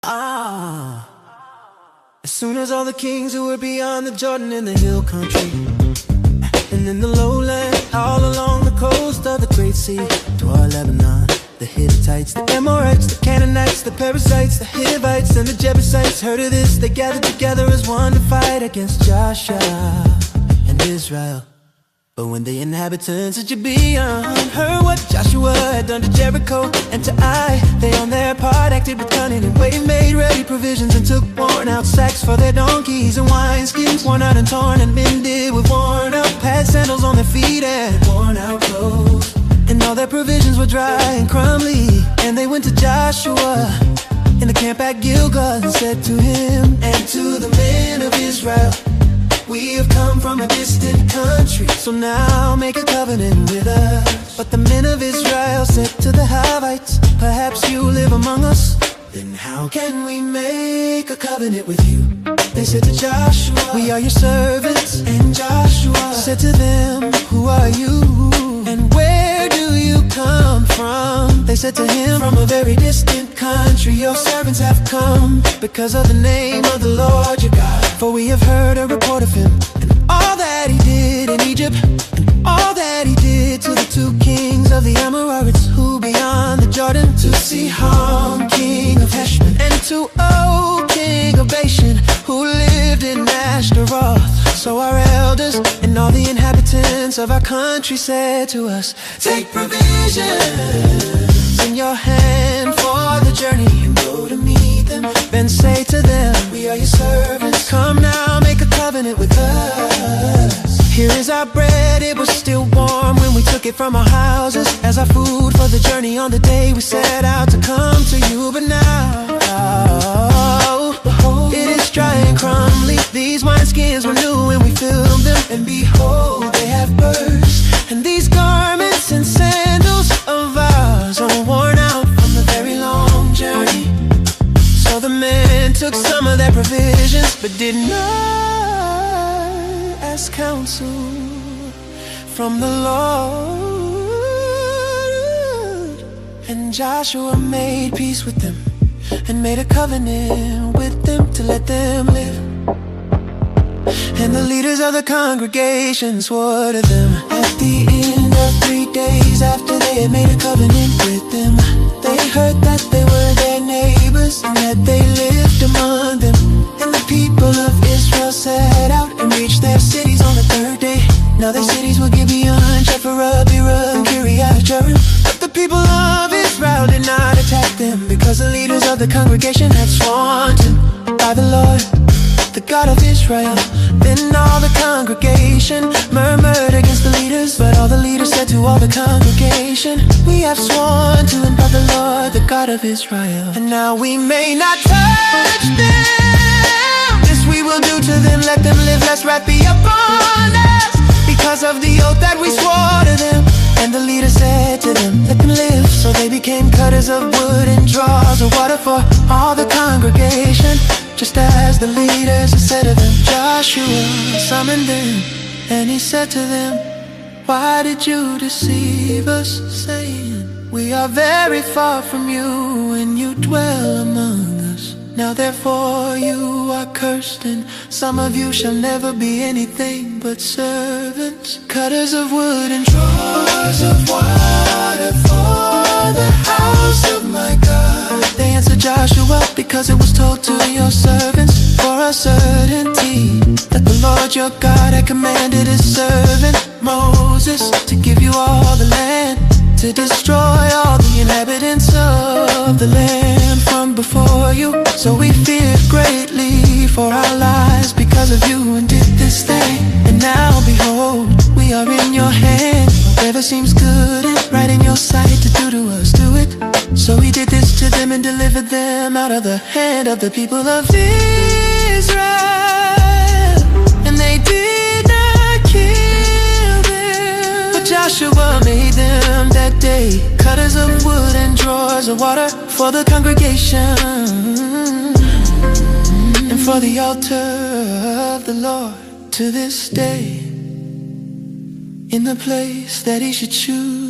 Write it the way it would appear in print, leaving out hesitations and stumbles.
As soon as all the kings who were beyond the Jordan in the hill country and in the lowland, all along the coast of the Great Sea, toward Lebanon, the Hittites, the Amorites, the Canaanites, the Perizzites, the Hivites, and the Jebusites heard of this. They gathered together as one to fight against Joshua and Israel. But when the inhabitants of Gibeon heard what Joshua had done to Jericho and to Ai, they on their part acted with cunning and made ready provisions and took worn out sacks for their donkeys and wineskins, worn out and torn and mended with worn out pads, sandals on their feet and worn out clothes. And all their provisions were dry and crumbly. And they went to Joshua in the camp at Gilgal and said to him and to the men of Israel, "We have come from a distant country, so now make a covenant with us." But the men of Israel said to the Hivites, "Perhaps you live among us, then how can we make a covenant with you?" They said to Joshua, "We are your servants." And Joshua said to them, "Who are you? And where do you come from?" They said to him, "From a very distant country your servants have come, because of the name of the Lord your God. For we have heard a report of him, and all that he did in Egypt, and all that he did to the two kings of the Amorites who beyond the Jordan, to Sihon, king of Heshbon, and to Og, king of Bashan, who lived in Ashtaroth. So our elders and all the inhabitants of our country said to us, "Take provisions in your hand for the journey and go to meet them. Then say to them, we are your servants. Come now, make a covenant with us. Here is our bread, it was still warm when we took it from our houses, as our food for the journey on the day we set out to come to you. But now, behold, it is dry and crumbly. These wineskins were new when we filled them, and behold, they have burst. And these garments and sandals of ours are worn out from the very long journey." So the men took some of their provisions, but did not ask counsel from the Lord. And Joshua made peace with them and made a covenant with them to let them live. And the leaders of the congregation swore to them. At the end of 3 days after they had made a covenant with them, they heard that they were their neighbors and that they lived among them. And the people of Israel set out and reached their cities on the 3rd day. Now their cities were Gibeon, Chephirah, Beerah, and Kiriath-Jearim. But the people of Israel did not attack them, because the leaders of the congregation had sworn to by the Lord, the God of Israel. Then all the congregation murmured against the leaders, but all the leaders said to all the congregation, "We have sworn to him by the Lord, the God of Israel. And now we may not touch them. This we will do to them, let them live, lest wrath be upon us, because of the oath that we swore to them." And the leader said to them, "Let them live." So they became cutters of wood and drawers of water for all the congregation, just as the leaders had said to them. Joshua summoned them, and he said to them, "Why did you deceive us, saying, 'We are very far from you, and you dwell among us'? Now therefore you are cursed, and some of you shall never be anything but servants, cutters of wood and drawers of water for the house of my God." They answered Joshua, "Because it was told to your servants for a certainty that the Lord your God had commanded his servant Moses to give you all the land, to destroy all the inhabitants of the land from before you. So we feared greatly for our lives because of you, and did this thing. And now behold, we are in your hand. Whatever seems good and right in your sight to do to us, do it." So he did this to them and delivered them out of the hand of the people of Israel. And they did not kill them, but Joshua made them that day cutters of wood and drawers of water for the congregation, and for the altar of the Lord to this day, in the place that he should choose.